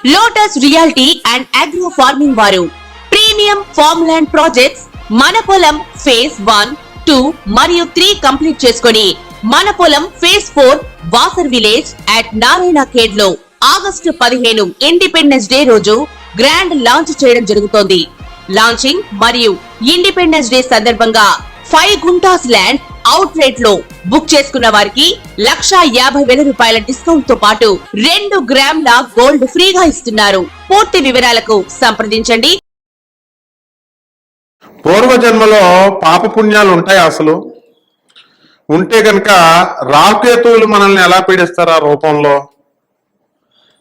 Lotus reality and agro farming వారు premium farm land projects మన పొలం ఫేజ్ 1, 2 మరియు 3 కంప్లీట్ చేసుకుని మన పొలం phase 4 Wasar village at Narayana Khed లో ఆగస్టు 15 ఇండిపెండెన్స్ డే రోజు గ్రాండ్ లాంచ్ చేయడం జరుగుతోంది. లాంచింగ్ మరియు ఇండిపెండెన్స్ డే సందర్భంగా 5 గుంటాస్ ల్యాండ్ అవుట్ రేట్ లో బుక్ చేసుకున్న వారికి 1,50,000 రూపాయల డిస్కౌంట్ తో పాటు 2 గ్రాముల గోల్డ్ ఫ్రీగా ఇస్తున్నారు. పూర్తి వివరాలకు సంప్రదించండి. పూర్వజన్మలో పాపపుణ్యాలు ఉంటాయి. అసలు ఉంటే కనుక రాహుకేతువులు మనల్ని ఎలా పీడిస్తారు ఆ రూపంలో?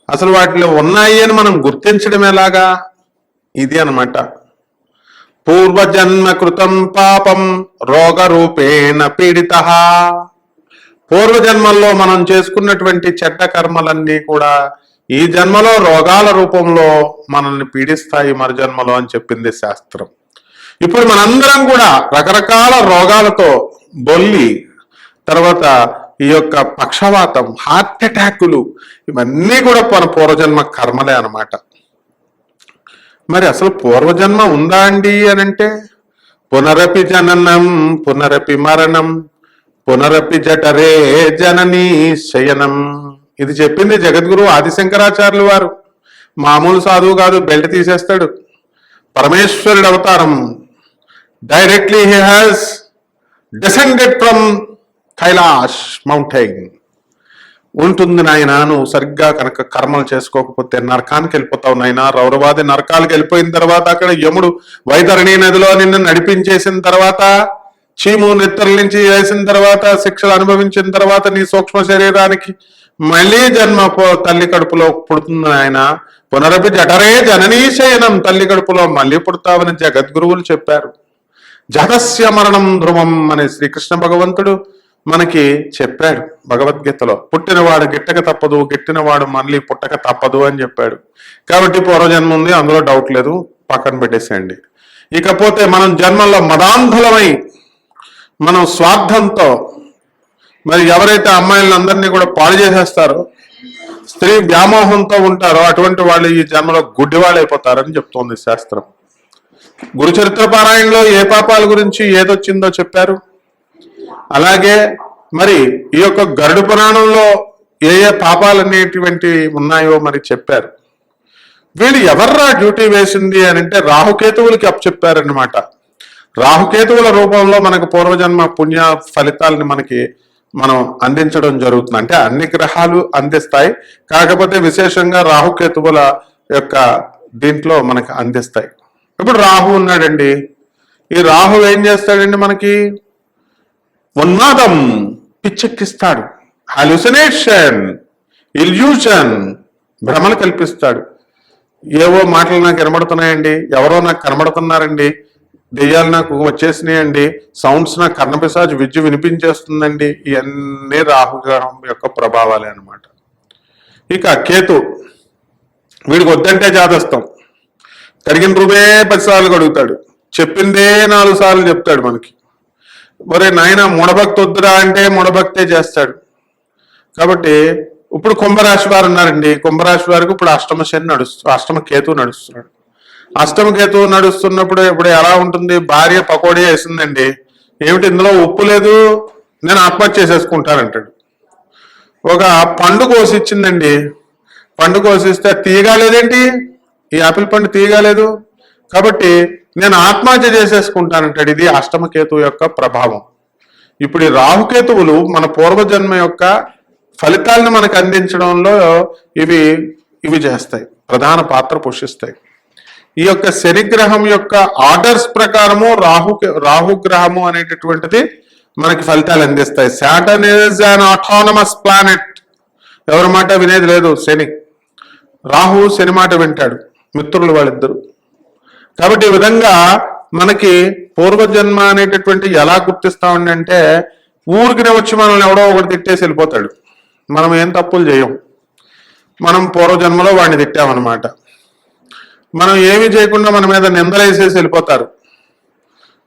అసలు వాటిలో ఉన్నాయి అని మనం గుర్తించడం ఎలాగా? ఇది అన్నమాట. పూర్వజన్మ కృతం పాపం రోగ రూపేణ పీడిత. పూర్వజన్మల్లో మనం చేసుకున్నటువంటి చెడ్డ కర్మలన్నీ కూడా ఈ జన్మలో రోగాల రూపంలో మనల్ని పీడిస్తాయి మరు జన్మలో అని చెప్పింది శాస్త్రం. ఇప్పుడు మనందరం కూడా రకరకాల రోగాలతో బొల్లి, తర్వాత ఈ యొక్క పక్షవాతం, హార్ట్ అటాకులు, ఇవన్నీ కూడా మన పూర్వజన్మ కర్మలే అన్నమాట. మరి అసలు పూర్వజన్మ ఉందా అండి అని అంటే, పునరపి జననం పునరపి మరణం పునరపి జఠరే జననీ శయనం. ఇది చెప్పింది జగద్గురు ఆదిశంకరాచార్యులు వారు. మామూలు సాధువు కాదు, బెల్ట్ తీసేస్తాడు. పరమేశ్వరుడు అవతారం. Directly he has descended from Kailash mountain. ఉంటుంది నాయన, నువ్వు సరిగ్గా కనుక కర్మలు చేసుకోకపోతే నరకానికి వెళ్ళిపోతావు నాయన. రౌరవాది నరకాలకు వెళ్ళిపోయిన తర్వాత అక్కడ యముడు వైతరణి నదిలో నిన్ను నడిపించేసిన తర్వాత, చీము నెత్తల నుంచి వేసిన తర్వాత, శిక్షలు అనుభవించిన తర్వాత నీ సూక్ష్మ శరీరానికి మళ్ళీ జన్మ తల్లి కడుపులో పుడుతుంది ఆయన. పునరపి జఠరే జననీ శయనం. తల్లి కడుపులో మళ్ళీ పుడతావని జగద్గురువులు చెప్పారు. జగస్య మరణం ధ్రువం అని శ్రీకృష్ణ భగవంతుడు మనకి చెప్పాడు భగవద్గీతలో. పుట్టినవాడు గిట్టక తప్పదు, గిట్టినవాడు మళ్ళీ పుట్టక తప్పదు అని చెప్పాడు. కాబట్టి పూర్వజన్మ ఉంది, అందులో డౌట్ లేదు, పక్కన పెట్టేసేయండి. ఇకపోతే మనం జన్మల్లో మదాంధులమై మనం స్వార్థంతో మరి ఎవరైతే అమ్మాయిలందరినీ కూడా పాడు చేసేస్తారో, స్త్రీ వ్యామోహంతో ఉంటారో, అటువంటి వాళ్ళు ఈ జన్మలో గుడ్డివాళ్ళు అయిపోతారని చెప్తోంది శాస్త్రం. గురుచరిత్ర పారాయణలో ఏ పాపాల గురించి ఏదొచ్చిందో చెప్పారు. అలాగే మరి ఈ యొక్క గరుడు పురాణంలో ఏ ఏ పాపాలు అనేటువంటి ఉన్నాయో మరి చెప్పారు. వీళ్ళు ఎవర్రా డ్యూటీ వేసింది అని అంటే రాహుకేతువులకి అప్పచెప్పారనమాట. రాహుకేతువుల రూపంలో మనకు పూర్వజన్మ పుణ్య ఫలితాలని మనం అందించడం జరుగుతుంది. అంటే అన్ని గ్రహాలు అందిస్తాయి, కాకపోతే విశేషంగా రాహుకేతువుల యొక్క దీంట్లో మనకి అందిస్తాయి. ఇప్పుడు రాహు ఉన్నాడండి. ఈ రాహు ఏం చేస్తాడండి? మనకి ఉన్మాదం, పిచ్చెక్కిస్తాడు. హాల్యూసినేషన్, ఇల్యూషన్, భ్రమలు కల్పిస్తాడు. ఏవో మాటలు నాకు కనబడుతున్నాయండి, ఎవరో నాకు కనబడుతున్నారండి, దెయ్యాలు నాకు వచ్చేసినాయండి, సౌండ్స్ నాకు కర్ణపిశాచు విద్య వినిపించేస్తుందండి. ఇవన్నీ రాహుగ్రహం యొక్క ప్రభావాలే అనమాట. ఇక కేతు, వీడికి వద్దంటే జాతస్తాం. కడిగిన రూపే 10 సార్లు కడుగుతాడు, చెప్పిందే 4 సార్లు చెప్తాడు మనకి. ఒరే నాయన మూఢభక్తి వద్దురా అంటే మూఢభక్తే చేస్తాడు. కాబట్టి ఇప్పుడు కుంభరాశి వారు ఉన్నారండి. కుంభరాశి వారికి ఇప్పుడు అష్టమ కేతువు నడుస్తున్నాడు. అష్టమ కేతువు నడుస్తున్నప్పుడు ఇప్పుడు ఎలా ఉంటుంది? భార్య పకోడీ వేసిందండి, ఏమిటి ఇందులో ఉప్పు లేదు, నేను ఆత్మహత్య చేసేసుకుంటానంటాడు. ఒక పండు కోసిచ్చిందండి, పండు కోసిస్తే తీయగా లేదేంటి, ఈ ఆపిల్ పండు తీయగా లేదు, కాబట్టి నేను ఆత్మహత్య చేసేసుకుంటానంటాడు. ఇది అష్టమకేతువు యొక్క ప్రభావం. ఇప్పుడు ఈ రాహుకేతువులు మన పూర్వజన్మ యొక్క ఫలితాలను మనకు అందించడంలో ఇవి చేస్తాయి, ప్రధాన పాత్ర పోషిస్తాయి. ఈ యొక్క శనిగ్రహం యొక్క ఆర్డర్స్ ప్రకారము రాహుగ్రహము అనేటటువంటిది మనకి ఫలితాలు అందిస్తాయి. Saturn is an autonomous planet. ఎవరి మాట వినేది లేదు శని. రాహు శని మాట వింటాడు, మిత్రులు వాళ్ళిద్దరు. కాబట్టి ఈ విధంగా మనకి పూర్వజన్మ అనేటటువంటి ఎలా గుర్తిస్తామండి అంటే, ఊరికినే వచ్చి మనల్ని ఎవడో ఒకటి తిట్టేసి వెళ్ళిపోతాడు. మనం ఏం తప్పులు చేయం, మనం పూర్వజన్మలో వాడిని తిట్టామన్నమాట. మనం ఏమీ చేయకుండా మన మీద నిందలేసేసి వెళ్ళిపోతారు.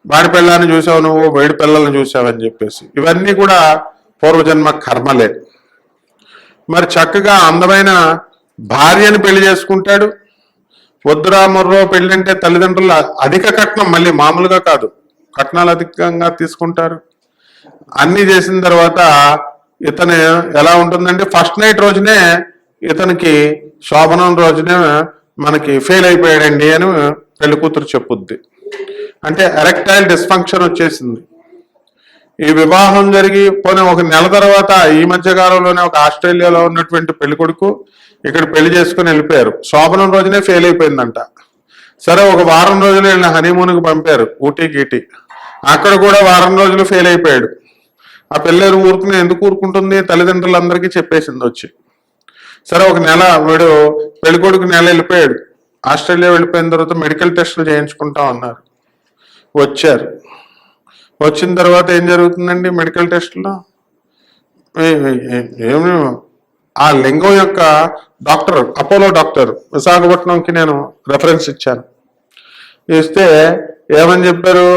వాడి పిల్లాన్ని చూసావు నువ్వు, వేడి పిల్లల్ని చూసావని చెప్పేసి. ఇవన్నీ కూడా పూర్వజన్మ కర్మలే. మరి చక్కగా అందమైన భార్యని పెళ్లి చేసుకుంటాడు. వద్దురా మొర్రో పెళ్లి అంటే తల్లిదండ్రులు అధిక కట్నం, మళ్ళీ మామూలుగా కాదు, కట్నాలు అధికంగా తీసుకుంటారు. అన్ని చేసిన తర్వాత ఇతను ఎలా ఉంటుందంటే ఫస్ట్ నైట్ రోజునే ఇతనికి శోభనం రోజునే మనకి ఫెయిల్ అయిపోయాడండి అని పెళ్లి కూతురు చెప్పుద్ది. అంటే ఎరెక్టైల్ డిస్ఫంక్షన్ వచ్చేసింది. ఈ వివాహం జరిగి పోనీ ఒక నెల తర్వాత ఈ మధ్య కాలంలోనే ఒక ఆస్ట్రేలియాలో ఉన్నటువంటి పెళ్లి కొడుకు ఇక్కడ పెళ్లి చేసుకుని వెళ్ళిపోయారు. శోభనం రోజునే ఫెయిల్ అయిపోయిందంట. సరే ఒక వారం రోజులు వీళ్ళని హనీమూన్కి పంపారు ఊటీ గీటీ. అక్కడ కూడా వారం రోజులు ఫెయిల్ అయిపోయాడు. ఆ పిల్లేరు ఊరుకుని ఎందుకు ఊరుకుంటుంది, తల్లిదండ్రులందరికీ చెప్పేసింది వచ్చి. సరే ఒక నెల వీడు పెళ్లి కొడుకు నెల వెళ్ళిపోయాడు. ఆస్ట్రేలియా వెళ్ళిపోయిన తర్వాత మెడికల్ టెస్టులు చేయించుకుంటా ఉన్నారు. వచ్చారు. వచ్చిన తర్వాత ఏం జరుగుతుందండి మెడికల్ టెస్ట్లో? ఏమి ఆ లింగం యొక్క డాక్టర్, అపోలో డాక్టర్, విశాఖపట్నంకి నేను రెఫరెన్స్ ఇచ్చాను. ఇస్తే ఏమని చెప్పారు,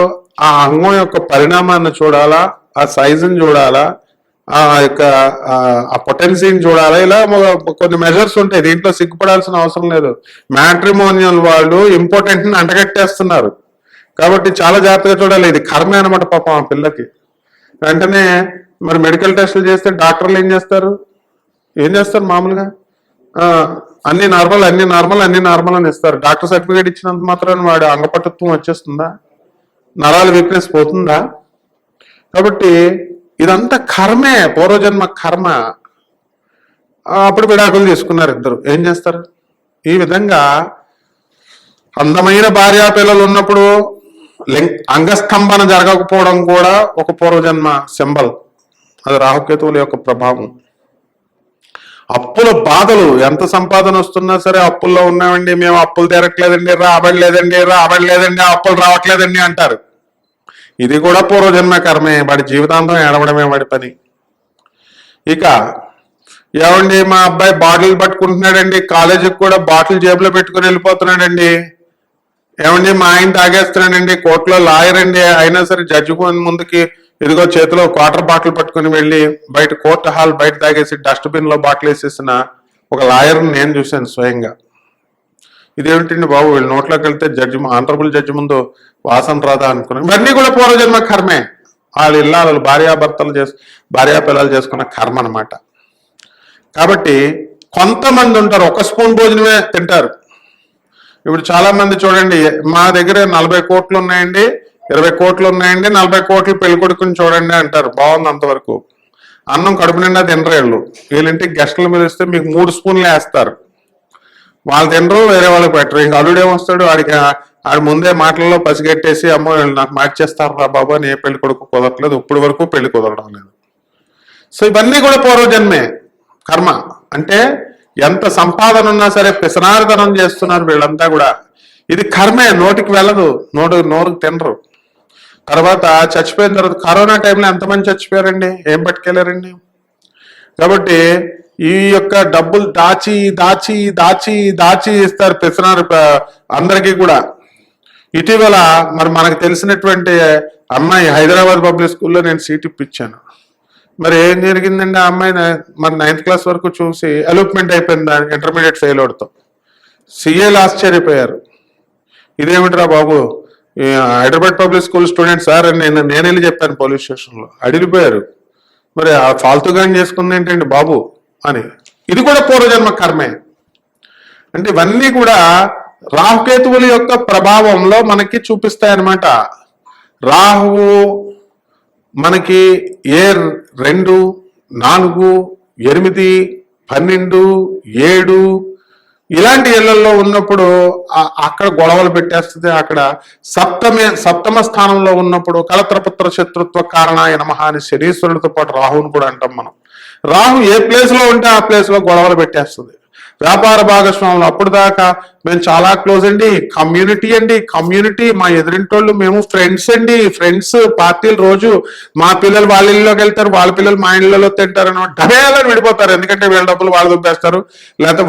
ఆ అంగం యొక్క పరిణామాన్ని చూడాలా, ఆ సైజుని చూడాలా, ఆ యొక్క ఆ పొటెన్సీని చూడాలా, ఇలా కొన్ని మెజర్స్ ఉంటాయి. దీంట్లో సిగ్గుపడాల్సిన అవసరం లేదు. మ్యాట్రిమోనియల్ వాళ్ళు ఇంపార్టెంట్ ని అంటగట్టేస్తున్నారు కాబట్టి చాలా జాగ్రత్తగా చూడాలి. ఇది కర్మే అనమాట పాపం ఆ పిల్లకి. వెంటనే మరి మెడికల్ టెస్టులు చేస్తే డాక్టర్లు ఏం చేస్తారు మామూలుగా అన్ని నార్మల్ అని ఇస్తారు. డాక్టర్ సర్టిఫికేట్ ఇచ్చినంత మాత్రాన్ని వాడు అంగపటుత్వం వచ్చేస్తుందా, నరాల వీక్నెస్ పోతుందా? కాబట్టి ఇదంతా కర్మే, పూర్వజన్మ కర్మ. అప్పుడు విడాకులు తీసుకున్నారు ఇద్దరు. ఏం చేస్తారు? ఈ విధంగా అందమైన భార్యా పిల్లలు ఉన్నప్పుడు అంగస్తంభన జరగకపోవడం కూడా ఒక పూర్వజన్మ సింబల్. అది రాహుకేతువుల యొక్క ప్రభావం. అప్పుల బాధలు, ఎంత సంపాదన వస్తున్నా సరే అప్పుల్లో ఉన్నామండి, మేము అప్పులు తీరట్లేదండి, రాబడలేదండి, అప్పులు రావట్లేదండి అంటారు. ఇది కూడా పూర్వజన్మ కర్మే. వాడి జీవితాంతం ఏడవడమే వాడి పని. ఇక ఏమండి మా అబ్బాయి బాటిల్ పట్టుకుంటున్నాడండి, కాలేజీకి కూడా బాటిల్ జేబులో పెట్టుకుని వెళ్ళిపోతున్నాడండి. ఏమండి మా ఆయన తాగేస్తున్నాడండి, కోర్టులో లాయర్ అండి, అయినా సరే జడ్జి ముందుకి ఇదిగో చేతిలో వాటర్ బాటిల్ పట్టుకుని వెళ్ళి బయట కోర్టు హాల్ బయట తాగేసి డస్ట్బిన్ లో బాటిల్ వేసేసిన ఒక లాయర్ని నేను చూశాను స్వయంగా. ఇదేమిటండి బాబు, వీళ్ళు నోట్లోకి వెళ్తే ఆనరబుల్ జడ్జి ముందు వాసన రాదా అనుకున్నాను. ఇవన్నీ కూడా పూర్వజన్మ కర్మే. వాళ్ళు ఇల్లాలు భార్యా పిల్లలు చేసుకున్న కర్మ అనమాట. కాబట్టి కొంతమంది ఉంటారు ఒక స్పూన్ భోజనమే తింటారు. ఇప్పుడు చాలా మంది చూడండి, మా దగ్గర 40 కోట్లు ఉన్నాయండి, 20 కోట్లు ఉన్నాయండి, 40 కోట్లు పెళ్లి కొడుకుని చూడండి అంటారు. బాగుంది అంతవరకు. అన్నం కడుపు నిండా తినరు. వీళ్ళింటికి గెస్టులు పిలిస్తే మీకు 3 స్పూన్లు వేస్తారు. వాళ్ళు తినరు, వేరే వాళ్ళకి పెట్టరు. ఇంక అల్లుడేమొస్తాడు, ఆడి ముందే మాటల్లో పసిగట్టేసి అమ్మో వీళ్ళు నాకు మార్చేస్తారు రా బాబు అని ఏ పెళ్లి కొడుకు కుదరట్లేదు, ఇప్పుడు వరకు పెళ్లి కుదరడం లేదు. సో ఇవన్నీ కూడా పూర్వజన్మే కర్మ. అంటే ఎంత సంపాదన ఉన్నా సరే పిసనారితనం చేస్తున్నారు వీళ్ళంతా కూడా. ఇది కర్మే, నోటికి వెళ్ళదు, నోరుకు తినరు. తర్వాత చచ్చిపోయిన తర్వాత కరోనా టైంలో ఎంతమంది చచ్చిపోయారండి, ఏం పట్టుకెళ్ళారండి? కాబట్టి ఈ యొక్క డబ్బులు దాచి దాచి దాచి దాచి ఇస్తారు పిసనారు అందరికీ కూడా. ఇటీవల మరి మనకు తెలిసినటువంటి అమ్మాయి హైదరాబాద్ పబ్లిక్ స్కూల్లో నేను సీట్ ఇప్పించాను. మరి ఏం జరిగిందండి, ఆ అమ్మాయి మరి 9th క్లాస్ వరకు చూసి ఎలూప్మెంట్ అయిపోయింది ఇంటర్మీడియట్ ఫెయిల్ అవడంతో. సీఏలు ఆశ్చర్యపోయారు, ఇదేమిట్రా బాబు, Hyderabad public school student sir అని నేను వెళ్ళి చెప్పాను పోలీస్ స్టేషన్లో. అడిగిపోయారు, మరి ఆ ఫాల్తుగా చేసుకుంది ఏంటండి బాబు అని. ఇది కూడా పూర్వజన్మ కర్మే. అంటే ఇవన్నీ కూడా రాహుకేతువుల యొక్క ప్రభావంలో మనకి చూపిస్తాయన్నమాట. రాహువు మనకి 2, 4, 8, 12, 7 ఇలాంటి ఇళ్లలో ఉన్నప్పుడు అక్కడ గొడవలు పెట్టేస్తుంది. అక్కడ సప్తమ స్థానంలో ఉన్నప్పుడు కలత్రపుత్ర శత్రుత్వ కారణాయ నమః అని శనీశ్వరుడితో పాటు రాహువుని కూడా అంటాం మనం. రాహు ఏ ప్లేస్ లో ఉంటే ఆ ప్లేస్ లో గొడవలు పెట్టేస్తుంది. వ్యాపార భాగస్వాములు అప్పుడు దాకా మేము చాలా క్లోజ్ అండి, కమ్యూనిటీ మా ఎదురింటోళ్ళు మేము ఫ్రెండ్స్ అండి, ఫ్రెండ్స్ పార్టీలు రోజు మా పిల్లలు వాళ్ళ ఇళ్ళలోకి వెళ్తారు, వాళ్ళ పిల్లలు మా ఇళ్ళలో తింటారు అని డబేలని విడిపోతారు. ఎందుకంటే వీళ్ళ డబ్బులు వాళ్ళు దుబ్బేస్తారు, లేకపోతే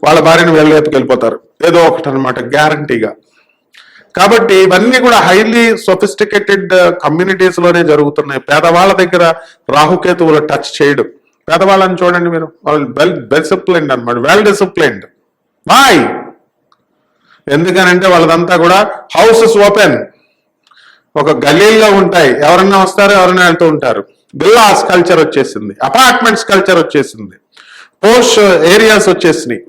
వాళ్ళ భార్యను వీళ్ళ వైపుకి వెళ్ళిపోతారు, ఏదో ఒకటి అనమాట గ్యారంటీగా. కాబట్టి ఇవన్నీ కూడా హైలీ సొఫిస్టికేటెడ్ కమ్యూనిటీస్ లోనే జరుగుతున్నాయి. పేదవాళ్ళ దగ్గర రాహుకేతువులు టచ్ చేయడం. పేదవాళ్ళని చూడండి మీరు, వాళ్ళు వెల్ డిసిప్లిన్డ్ అనమాట, వెల్ డిసిప్లిన్డ్. బాయ్ ఎందుకనంటే వాళ్ళదంతా కూడా హౌసెస్ ఓపెన్, ఒక గల్లీల్లో ఉంటాయి, ఎవరన్నా వస్తారు ఎవరన్నా వెళ్తూ ఉంటారు. విల్లాస్ కల్చర్ వచ్చేసింది, అపార్ట్మెంట్స్ కల్చర్ వచ్చేసింది, పోష్ ఏరియాస్ వచ్చేసినాయి.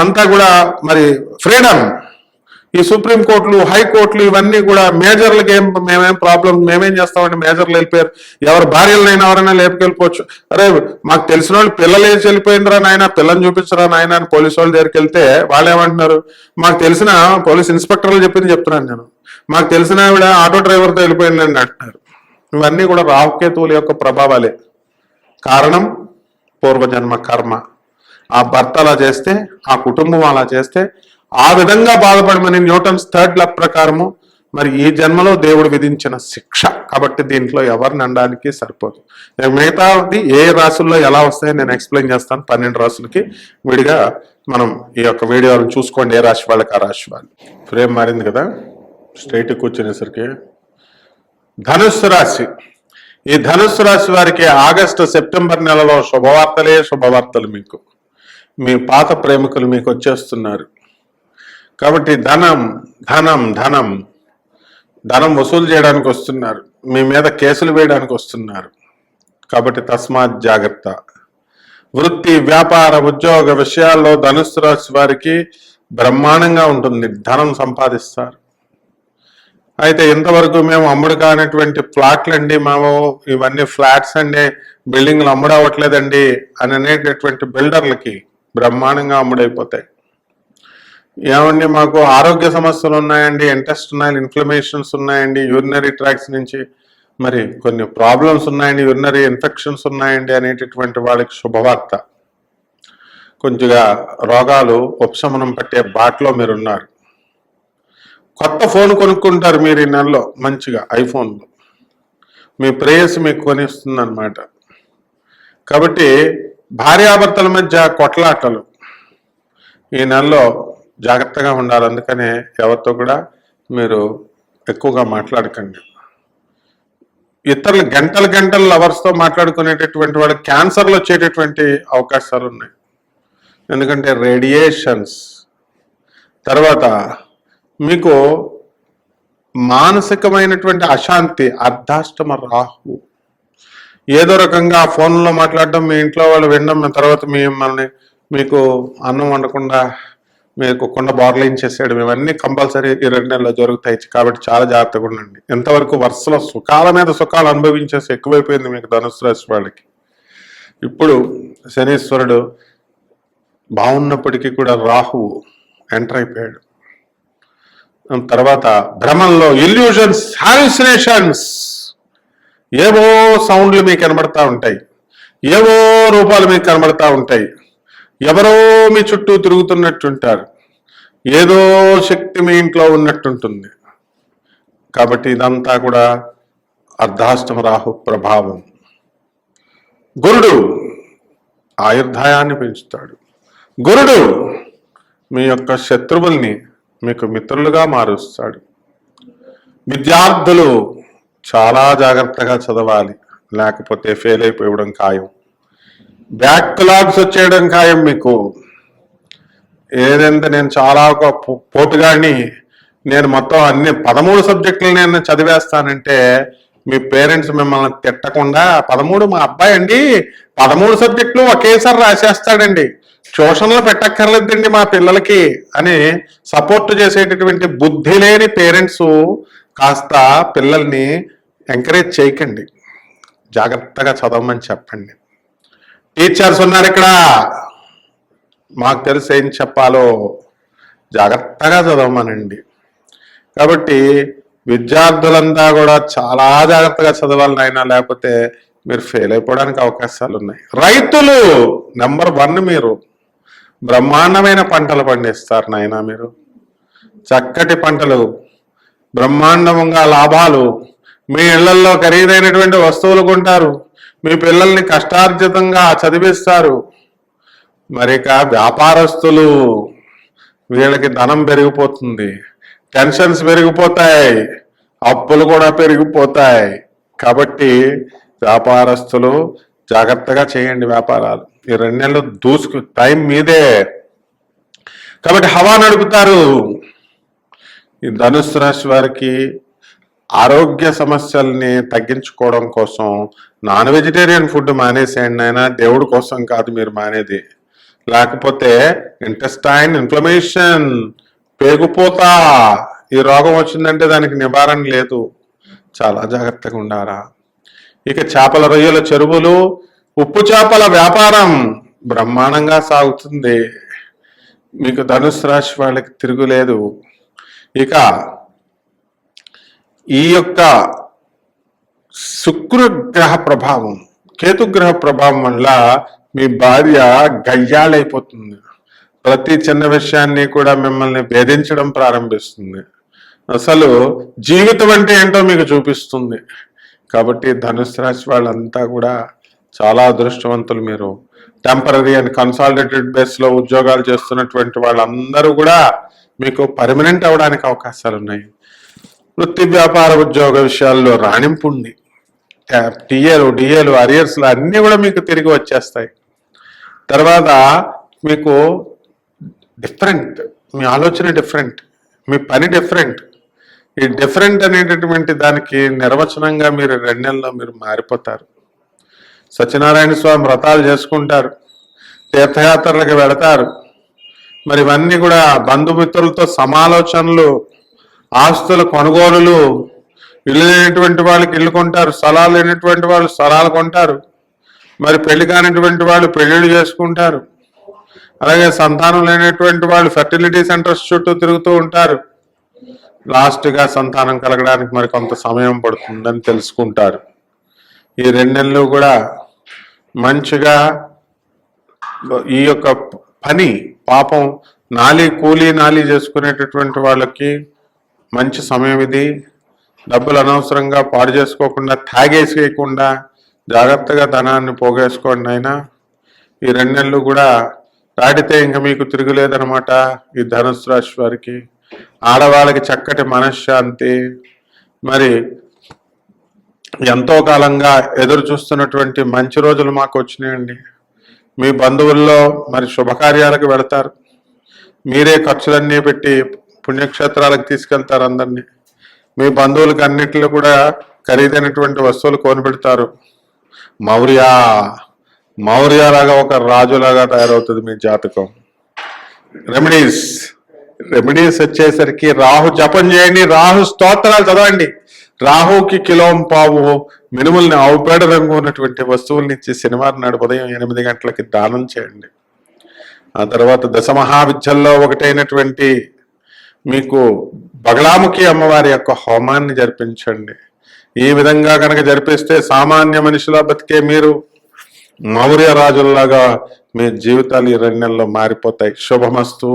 అంతా కూడా మరి ఫ్రీడమ్. ఈ సుప్రీం కోర్టులు, హైకోర్టులు ఇవన్నీ కూడా మేజర్లకి మేమేం ప్రాబ్లం, మేమేం చేస్తామంటే మేజర్లు వెళ్ళిపోయారు, ఎవరు భార్యలనైనా ఎవరైనా లేపుకెళ్ళిపోవచ్చు. అరే మాకు తెలిసిన వాళ్ళు పిల్లలు వేసి వెళ్ళిపోయిందిరా నాయన, పిల్లని చూపించరా నాయన అని పోలీసు వాళ్ళ దగ్గరికి వెళ్తే వాళ్ళు ఏమంటున్నారు, మాకు తెలిసిన పోలీస్ ఇన్స్పెక్టర్లు చెప్తున్నాను నేను, మాకు తెలిసిన ఆవిడ ఆటో డ్రైవర్తో వెళ్ళిపోయిందని అంటున్నారు. ఇవన్నీ కూడా రాహుకేతువుల యొక్క ప్రభావాలే. కారణం పూర్వజన్మ కర్మ. ఆ భర్త అలా చేస్తే, ఆ కుటుంబం అలా చేస్తే, ఆ విధంగా బాధపడమని న్యూటన్స్ థర్డ్ లా ప్రకారము మరి ఈ జన్మలో దేవుడు విధించిన శిక్ష. కాబట్టి దీంట్లో ఎవరిని అనడానికి సరిపోదు. మిగతాది ఏ రాశుల్లో ఎలా వస్తాయో నేను ఎక్స్ప్లెయిన్ చేస్తాను. 12 రాశులకి విడిగా మనం ఈ యొక్క వీడియోలను చూసుకోండి, ఏ రాశి వాళ్ళకి ఆ రాశి వాళ్ళు. ఫ్రేమ్ మారింది కదా, స్ట్రైట్ కూర్చునేసరికి ధనుస్సు రాశి. ఈ ధనుస్సు రాశి వారికి ఆగస్టు సెప్టెంబర్ నెలలో శుభవార్తలే శుభవార్తలు. మీకు మీ పాత ప్రేమికులు మీకు వచ్చేస్తున్నారు. కాబట్టి ధనం ధనం ధనం ధనం వసూలు చేయడానికి వస్తున్నారు, మీ మీద కేసులు వేయడానికి వస్తున్నారు. కాబట్టి తస్మాత్ జాగ్రత్త. వృత్తి, వ్యాపార, ఉద్యోగ విషయాల్లో ధనుస్సు రాశి వారికి బ్రహ్మాండంగా ఉంటుంది, ధనం సంపాదిస్తారు. అయితే ఇంతవరకు మేము అమ్ముడు కానటువంటి ఫ్లాట్లు అండి, మేము ఇవన్నీ ఫ్లాట్స్ అండి, బిల్డింగ్లు అమ్ముడవట్లేదండి అని అనేటటువంటి బిల్డర్లకి బ్రహ్మాండంగా అమ్ముడైపోతాయి. ఏమండి మాకు ఆరోగ్య సమస్యలు ఉన్నాయండి, ఇంటెస్టినల్ ఇన్ఫ్లమేషన్స్ ఉన్నాయండి, యూరినరీ ట్రాక్స్ నుంచి మరి కొన్ని ప్రాబ్లమ్స్ ఉన్నాయండి, యూరినరీ ఇన్ఫెక్షన్స్ ఉన్నాయండి అనేటటువంటి వాళ్ళకి శుభవార్త. కొంచెంగా రోగాలు ఉపశమనం పట్టే బాటలో మీరున్నారు. కొత్త ఫోన్ కొనుక్కుంటారు మీరు ఈ నెలలో, మంచిగా ఐఫోన్లు మీ ప్రేయస్ మీకు కొనిస్తుంది అనమాట. కాబట్టి భార్యాభర్తల మధ్య కొట్లాటలు ఈ నెలలో జాగ్రత్తగా ఉండాలి. అందుకనే ఎవరితో కూడా మీరు ఎక్కువగా మాట్లాడకండి. ఇతరులు గంటలు లవర్స్తో మాట్లాడుకునేటటువంటి వాళ్ళకి క్యాన్సర్లు వచ్చేటటువంటి అవకాశాలు ఉన్నాయి. ఎందుకంటే రేడియేషన్స్. తర్వాత మీకు మానసికమైనటువంటి అశాంతి, అర్ధాష్టమ రాహు. ఏదో రకంగా ఫోన్లో మాట్లాడడం, మీ ఇంట్లో వాళ్ళు వినడం, తర్వాత మిమ్మల్ని మీకు అన్నం వండకుండా మీకు కుండ బోర్లించేసేయడం, ఇవన్నీ కంపల్సరీ ఈ 2 నెలల్లో జరుగుతాయి. కాబట్టి చాలా జాగ్రత్తగా ఉండండి. ఎంతవరకు వరుసలో సుఖాల మీద సుఖాలు అనుభవించేసి ఎక్కువైపోయింది మీకు ధనుసు రాశి వాళ్ళకి. ఇప్పుడు శనీశ్వరుడు బాగున్నప్పటికీ కూడా రాహువు ఎంటర్ అయిపోయాడు. తర్వాత భ్రమంలో ఇల్యూషన్స్, హాలుసినేషన్స్, ఏవో సౌండ్లు మీకు కనబడతా ఉంటాయి, ఏవో రూపాలు మీకు కనబడతా ఉంటాయి, ఎవరో మీ చుట్టూ తిరుగుతున్నట్టుంటారు, ఏదో శక్తి మీ ఇంట్లో ఉన్నట్టుంటుంది. కాబట్టి ఇదంతా కూడా అర్ధాష్టమ రాహు ప్రభావం. గురుడు ఆయుర్దాయాన్ని పెంచుతాడు. గురుడు మీ యొక్క శత్రువుల్ని మీకు మిత్రులుగా మారుస్తాడు. విద్యార్థులు చాలా జాగ్రత్తగా చదవాలి, లేకపోతే ఫెయిల్ అయిపోవడం ఖాయం. బ్యాక్లాగ్స్ వచ్చేయడం ఖాయం మీకు. ఏదంటే నేను చాలా ఒక పోటుగాడిని, నేను మొత్తం అన్ని 13 సబ్జెక్టులు నేను చదివేస్తానంటే మీ పేరెంట్స్ మిమ్మల్ని తిట్టకుండా 13 మా అబ్బాయి అండి 13 సబ్జెక్టులు ఒకేసారి రాసేస్తాడండి, ట్యూషన్లో పెట్టక్కర్లేదండి మా పిల్లలకి అని సపోర్ట్ చేసేటటువంటి బుద్ధి లేని పేరెంట్స్ కాస్త పిల్లల్ని ఎంకరేజ్ చేయకండి, జాగ్రత్తగా చదవమని చెప్పండి. టీచర్స్ ఉన్నారు ఇక్కడ, మాకు తెలిసి ఏం చెప్పాలో జాగ్రత్తగా చదవమనండి. కాబట్టి విద్యార్థులంతా కూడా చాలా జాగ్రత్తగా చదవాలి నాయన, లేకపోతే మీరు ఫెయిల్ అయిపోవడానికి అవకాశాలు ఉన్నాయి. రైతులు నెంబర్ 1, మీరు బ్రహ్మాండమైన పంటలు పండిస్తారు నాయన. మీరు చక్కటి పంటలు, బ్రహ్మాండంగా లాభాలు, మీ ఇళ్లలో ఖరీదైనటువంటి వస్తువులు కొంటారు, మీ పిల్లల్ని కష్టార్జితంగా చదివిస్తారు. మరిక వ్యాపారస్తులు, వీళ్ళకి ధనం పెరిగిపోతుంది, టెన్షన్స్ పెరిగిపోతాయి, అప్పులు కూడా పెరిగిపోతాయి. కాబట్టి వ్యాపారస్తులు జాగ్రత్తగా చేయండి వ్యాపారాలు. ఈ 2 నెలలు దూసుకు టైం మీదే. కాబట్టి హవా నడుపుతారు. ఈ ధనుస్సు రాశి వారికి ఆరోగ్య సమస్యల్ని తగ్గించుకోవడం కోసం నాన్ వెజిటేరియన్ ఫుడ్ మానేసేయండి అయినా, దేవుడి కోసం కాదు మీరు మానేది. లేకపోతే ఇంటెస్టైన్ ఇన్ఫ్లమేషన్, పేగుపోత, ఈ రోగం వచ్చిందంటే దానికి నివారణ లేదు. చాలా జాగ్రత్తగా ఉండారా. ఇక చేపల రొయ్యల చెరువులు, ఉప్పు చేపల వ్యాపారం బ్రహ్మాండంగా సాగుతుంది. మీకు ధనుస్సు రాశి వాళ్ళకి తిరుగులేదు. ఇక ఈ యొక్క శుక్రగ్రహ ప్రభావం, కేతుగ్రహ ప్రభావం వల్ల మీ భార్య గయ్యాళైపోతుంది. ప్రతి చిన్న విషయాన్ని కూడా మిమ్మల్ని భేదించడం ప్రారంభిస్తుంది. అసలు జీవితం అంటే ఏంటో మీకు చూపిస్తుంది. కాబట్టి ధనుస్సు రాశి వాళ్ళంతా కూడా చాలా అదృష్టవంతులు. మీరు టెంపరీ అండ్ కన్సాలిడేటెడ్ బేస్లో ఉద్యోగాలు చేస్తున్నటువంటి వాళ్ళందరూ కూడా మీకు పర్మనెంట్ అవడానికి అవకాశాలు ఉన్నాయి. వృత్తి వ్యాపార ఉద్యోగ విషయాల్లో రాణింపు ఉంది. టీఏలు, డిఏలు, అరియర్స్లు అన్నీ కూడా మీకు తిరిగి వచ్చేస్తాయి. తర్వాత మీకు డిఫరెంట్, మీ ఆలోచన డిఫరెంట్, మీ పని డిఫరెంట్. ఈ డిఫరెంట్ అనేటటువంటి దానికి నిర్వచనంగా మీరు 2 నెలల్లో మీరు మారిపోతారు. సత్యనారాయణ స్వామి వ్రతాలు చేసుకుంటారు, తీర్థయాత్రలకు వెళతారు. మరి ఇవన్నీ కూడా బంధుమిత్రులతో సమాలోచనలు, ఆస్తుల కొనుగోలులు, ఇల్లు లేనటువంటి వాళ్ళకి ఇల్లు కొంటారు, స్థలాలు లేనటువంటి వాళ్ళు స్థలాలు కొంటారు. మరి పెళ్లి కానిటువంటి వాళ్ళు పెళ్లిళ్ళు చేసుకుంటారు. అలాగే సంతానం లేనటువంటి వాళ్ళు ఫెర్టిలిటీ సెంటర్స్ చుట్టూ తిరుగుతూ ఉంటారు. లాస్ట్గా సంతానం కలగడానికి మరి కొంత సమయం పడుతుందని తెలుసుకుంటారు. ఈ 2 నెలలు కూడా మంచిగా ఈ యొక్క పని, పాపం కూలీ నాలి చేసుకునేటటువంటి వాళ్ళకి మంచి సమయం ఇది. డబ్బులు అనవసరంగా పాడు చేసుకోకుండా, తాగేసేయకుండా జాగ్రత్తగా ధనాన్ని పోగేసుకోండి అయినా. ఈ 2 నెలలు కూడా దాటితే ఇంకా మీకు తిరుగులేదనమాట. ఈ ధనుస్సు రాశి వారికి, ఆడవాళ్ళకి చక్కటి మనశ్శాంతి. మరి ఎంతో కాలంగా ఎదురు చూస్తున్నటువంటి మంచి రోజులు మాకు వచ్చినాయండి. మీ బంధువుల్లో మరి శుభకార్యాలకు వెళతారు. మీరే ఖర్చులన్నీ పెట్టి పుణ్యక్షేత్రాలకు తీసుకెళ్తారు అందరినీ. మీ బంధువులకి అన్నింటిలో కూడా ఖరీదైనటువంటి వస్తువులు కొనిపెడతారు. మౌర్యలాగా ఒక రాజులాగా తయారవుతుంది మీ జాతకం. రెమెడీస్ వచ్చేసరికి రాహు జపం చేయండి, రాహు స్తోత్రాలు చదవండి. రాహుకి కిలోం పావు మినుముల్ని ఆవుపేడ రంగు ఉన్నటువంటి వస్తువుల్ని ఇచ్చి శనివారం నాడు ఉదయం 8 గంటలకి దానం చేయండి. ఆ తర్వాత దశమహావిద్యల్లో ఒకటైనటువంటి మీకు బగలాముఖి అమ్మవారి యొక్క హోమాన్ని జరిపించండి. ఈ విధంగా కనుక జరిపిస్తే సామాన్య మనిషిలా బతికే మీరు మౌర్య రాజుల్లాగా మీ జీవితాలు ఈ 2 నెలల్లో మారిపోతాయి. శుభమస్తు.